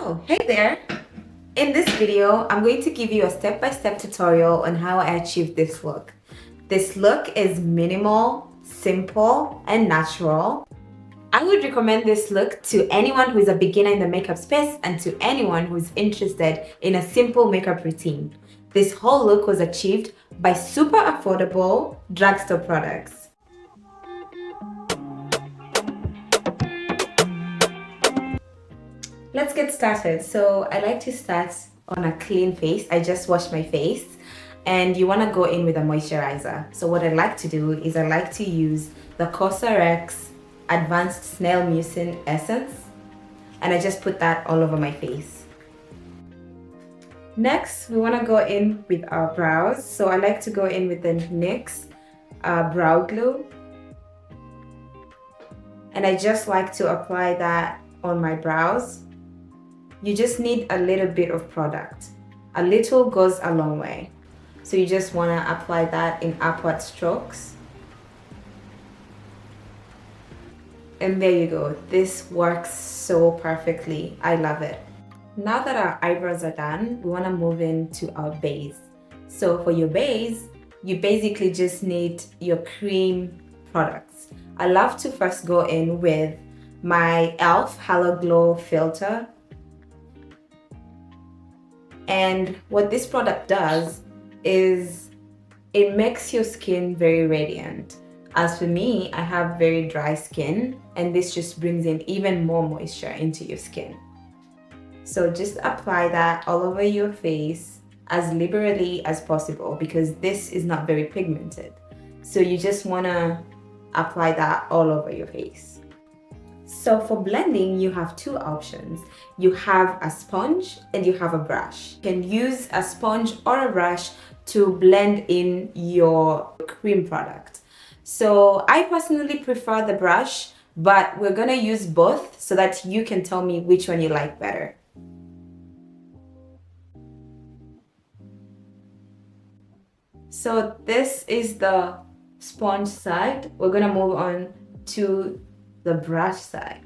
Oh, hey there! In this video, I'm going to give you a step-by-step tutorial on how I achieved this look. This look is minimal, simple, and natural. I would recommend this look to anyone who is a beginner in the makeup space and to anyone who is interested in a simple makeup routine. This whole look was achieved by super affordable drugstore products. Let's get started. So I like to start on a clean face. I just washed my face and you want to go in with a moisturizer. So what I like to do is I like to use the COSRX Advanced Snail Mucin Essence and I just put that all over my face. Next, we want to go in with our brows. So I like to go in with the NYX Brow Glue. And I just like to apply that on my brows. You just need a little bit of product. A little goes a long way. So you just want to apply that in upward strokes. And there you go. This works so perfectly. I love it. Now that our eyebrows are done, we want to move into our base. So for your base, you basically just need your cream products. I love to first go in with my e.l.f. Halo Glow filter. And what this product does is it makes your skin very radiant. As for me, I have very dry skin and this just brings in even more moisture into your skin. So just apply that all over your face as liberally as possible because this is not very pigmented. So you just want to apply that all over your face. So for blending, you have two options. You have a sponge and you have a brush. You can use a sponge or a brush to blend in your cream product. So I personally prefer the brush, but we're gonna use both so that you can tell me which one you like better. So this is the sponge side. We're gonna move on to the brush side.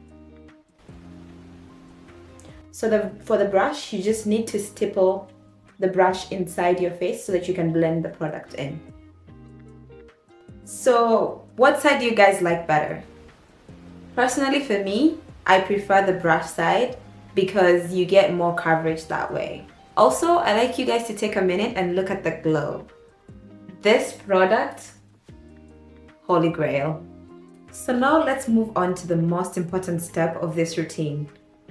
So for the brush, you just need to stipple the brush inside your face so that you can blend the product in. So what side do you guys like better? Personally for me, I prefer the brush side because you get more coverage that way. Also, I like you guys to take a minute and look at the glow. This product, holy grail. So now let's move on to the most important step of this routine.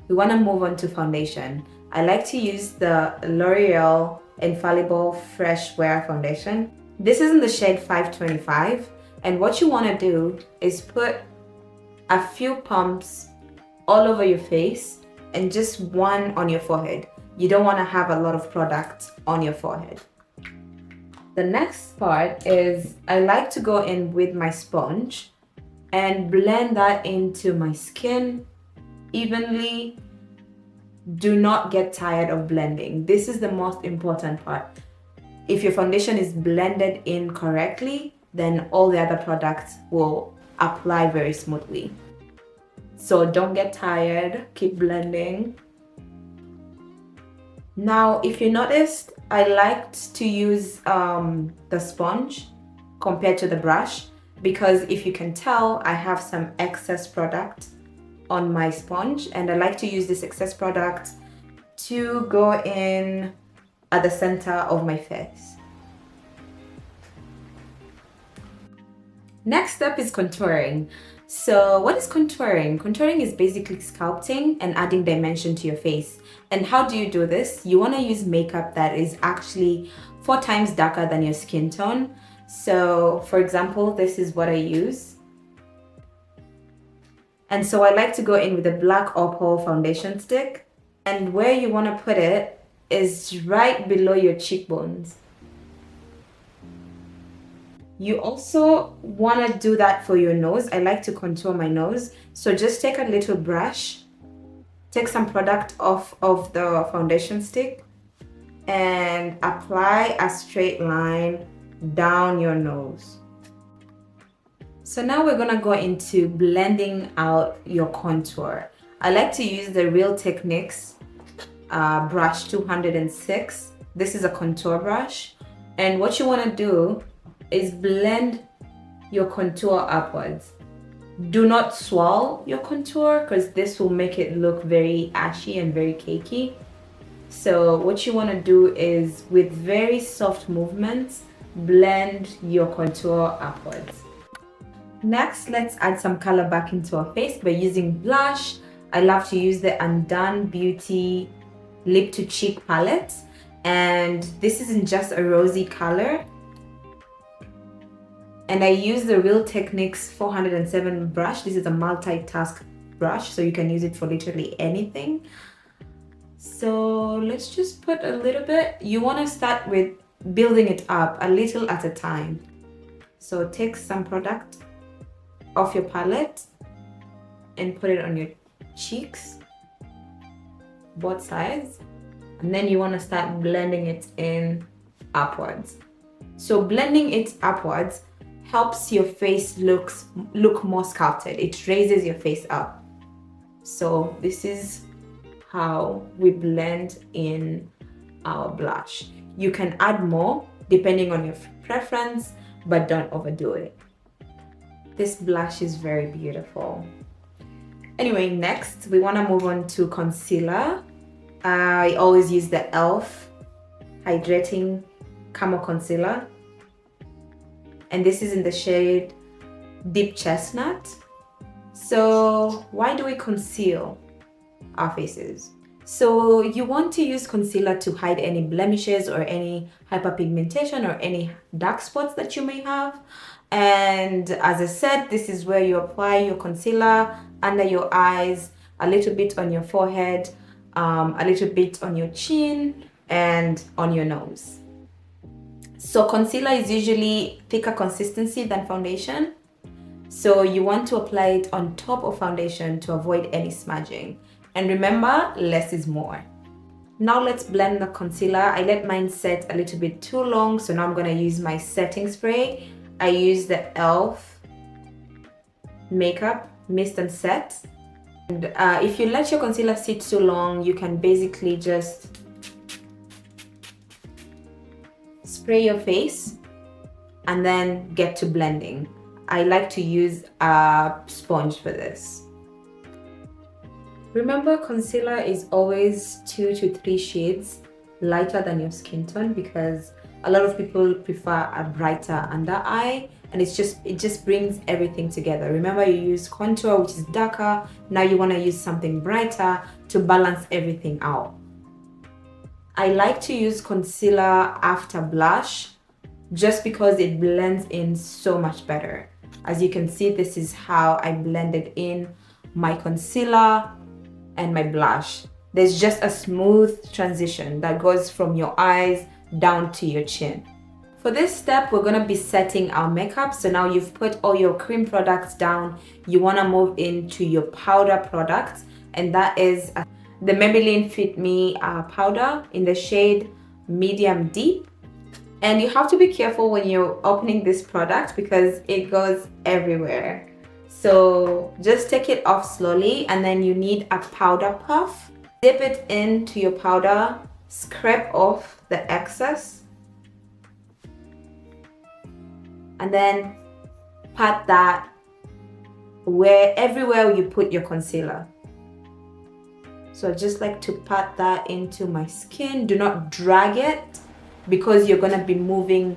We want to move on to foundation. I like to use the L'Oreal Infallible Fresh Wear Foundation. This is in the shade 525 and what you want to do is put a few pumps all over your face and just one on your forehead. You don't want to have a lot of product on your forehead. The next part is I like to go in with my sponge and blend that into my skin evenly. Do not get tired of blending. This is the most important part. If your foundation is blended in correctly, then all the other products will apply very smoothly. So don't get tired, keep blending. Now, if you noticed, I liked to use the sponge compared to the brush because if you can tell, I have some excess product on my sponge and I like to use this excess product to go in at the center of my face. Next step is contouring. So what is contouring? Contouring is basically sculpting and adding dimension to your face. And how do you do this? You want to use makeup that is actually 4 times darker than your skin tone. So for example, this is what I use. And so I like to go in with a black opal foundation stick. And where you want to put it is right below your cheekbones. You also want to do that for your nose. I like to contour my nose. So just take a little brush, take some product off of the foundation stick and apply a straight line down your nose. So now we're gonna go into blending out your contour. I like to use the Real Techniques brush 206. This is a contour brush. And what you want to do is blend your contour upwards. Do not swirl your contour because this will make it look very ashy and very cakey. So what you want to do is, with very soft movements, blend your contour upwards. Next, let's add some color back into our face by using blush. I love to use the Undone Beauty Lip to Cheek palette, and this isn't just a rosy color. And I use the Real Techniques 407 brush. This is a multitask brush, so you can use it for literally anything. So let's just put a little bit. You want to start with building it up a little at a time. So take some product off your palette and put it on your cheeks, both sides, and then you want to start blending it in upwards. So blending it upwards helps your face look more sculpted. It raises your face up. So this is how we blend in our blush. You can add more depending on your preference, but don't overdo it. This blush is very beautiful. Anyway, next we want to move on to concealer. I always use the e.l.f. Hydrating Camo Concealer, and this is in the shade Deep Chestnut. So why do we conceal our faces? So you want to use concealer to hide any blemishes or any hyperpigmentation or any dark spots that you may have. And as I said, this is where you apply your concealer under your eyes, a little bit on your forehead, a little bit on your chin, and on your nose. So concealer is usually thicker consistency than foundation. So you want to apply it on top of foundation to avoid any smudging. And remember, less is more. Now let's blend the concealer. I let mine set a little bit too long, so now I'm gonna use my setting spray. I use the e.l.f. Makeup Mist and Set. And if you let your concealer sit too long, you can basically just spray your face and then get to blending. I like to use a sponge for this. Remember, concealer is always 2 to 3 shades lighter than your skin tone, because a lot of people prefer a brighter under eye, and it just brings everything together. Remember, you use contour, which is darker. Now you want to use something brighter to balance everything out. I like to use concealer after blush just because it blends in so much better. As you can see, this is how I blended in my concealer and my blush. There's just a smooth transition that goes from your eyes down to your chin. For this step, we're gonna be setting our makeup. So now you've put all your cream products down, you wanna move into your powder products, and that is the Maybelline Fit Me powder in the shade Medium Deep. And you have to be careful when you're opening this product because it goes everywhere. So just take it off slowly, and then you need a powder puff. Dip it into your powder, scrape off the excess, and then pat that everywhere you put your concealer. So I just like to pat that into my skin. Do not drag it because you're gonna be moving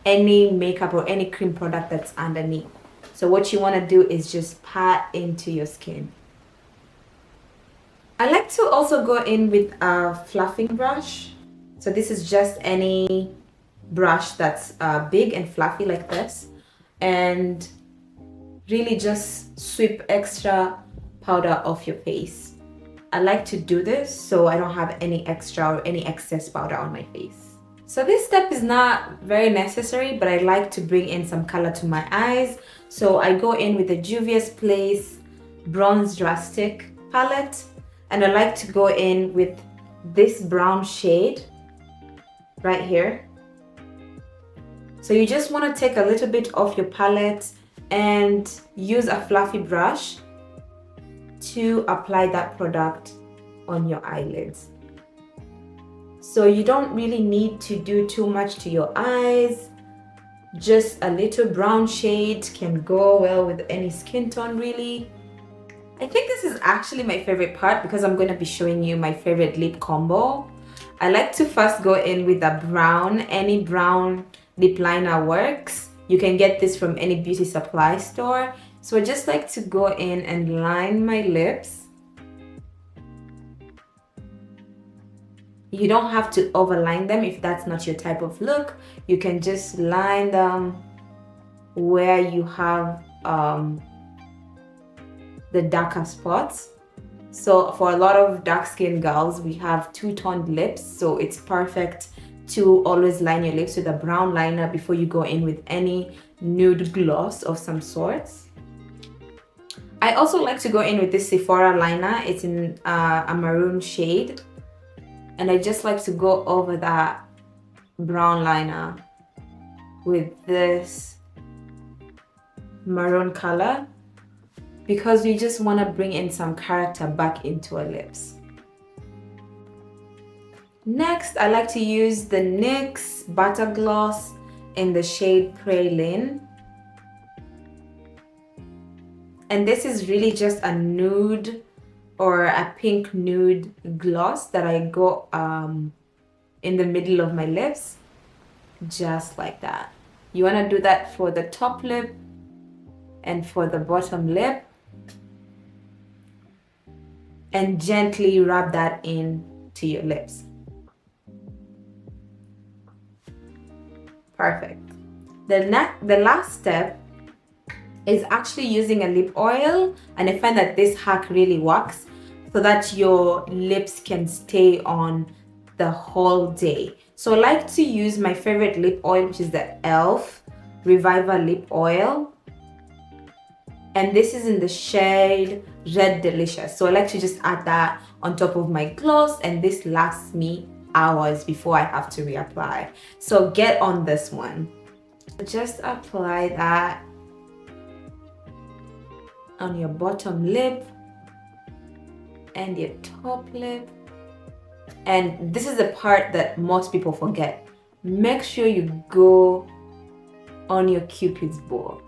any makeup or any cream product that's underneath. So what you want to do is just pat into your skin. I like to also go in with a fluffing brush. So this is just any brush that's big and fluffy like this, and really just sweep extra powder off your face. I like to do this so I don't have any extra or any excess powder on my face. So this step is not very necessary, but I like to bring in some color to my eyes. So I go in with the Juvia's Place Bronze Drastic palette, and I like to go in with this brown shade right here. So you just want to take a little bit off your palette and use a fluffy brush to apply that product on your eyelids. So you don't really need to do too much to your eyes. Just a little brown shade can go well with any skin tone really. I think this is actually my favorite part because I'm going to be showing you my favorite lip combo. I like to first go in with a brown. Any brown lip liner works. You can get this from any beauty supply store. So I just like to go in and line my lips. You don't have to overline them if that's not your type of look. You can just line them where you have the darker spots. So for a lot of dark-skinned girls, we have two-toned lips, so it's perfect to always line your lips with a brown liner before you go in with any nude gloss of some sorts. I also like to go in with this Sephora liner. It's in a maroon shade. And I just like to go over that brown liner with this maroon color because you just want to bring in some character back into our lips. Next, I like to use the NYX Butter Gloss in the shade Praline. And this is really just a nude or a pink nude gloss that I go in the middle of my lips, just like that. You want to do that for the top lip and for the bottom lip, and gently rub that in to your lips. Perfect. The last step is actually using a lip oil, and I find that this hack really works so that your lips can stay on the whole day. So I like to use my favorite lip oil, which is the e.l.f. Reviver Lip Oil, and this is in the shade Red Delicious. So I like to just add that on top of my gloss, and this lasts me hours before I have to reapply. So get on this one. Just apply that on your bottom lip and your top lip. And this is the part that most people forget. Make sure you go on your Cupid's bow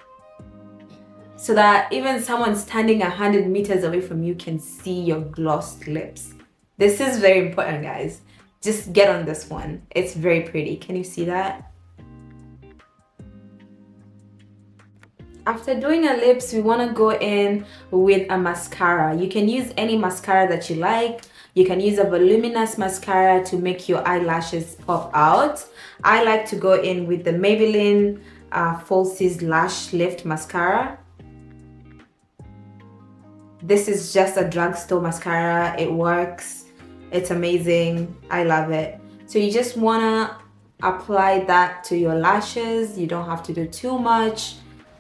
so that even someone standing 100 meters away from you can see your glossed lips. This is very important, guys. Just get on this one. It's very pretty. Can you see that? After doing our lips, we want to go in with a mascara. You can use any mascara that you like. You can use a voluminous mascara to make your eyelashes pop out. I like to go in with the Maybelline Falsies Lash Lift Mascara. This is just a drugstore mascara. It works. It's amazing. I love it. So you just want to apply that to your lashes. You don't have to do too much.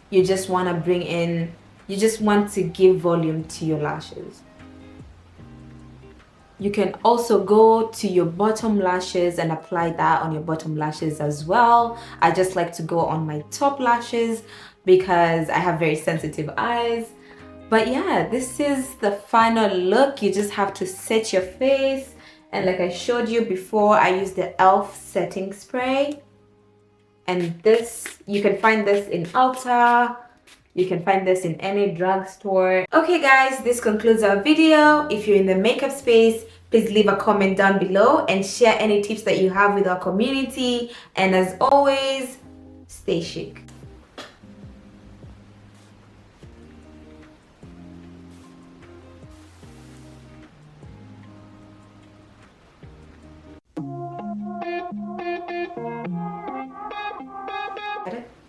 You just want to bring in, you just want to give volume to your lashes. You can also go to your bottom lashes and apply that on your bottom lashes as well. I just like to go on my top lashes because I have very sensitive eyes. But yeah, this is the final look. You just have to set your face. And like I showed you before, I use the e.l.f. setting spray. And this, you can find this in Ulta. You can find this in any drugstore. Okay guys, this concludes our video. If you're in the makeup space, please leave a comment down below and share any tips that you have with our community. And as always, stay chic.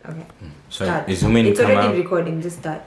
Okay. So Start. is zoom in It's camera? already recording, just start.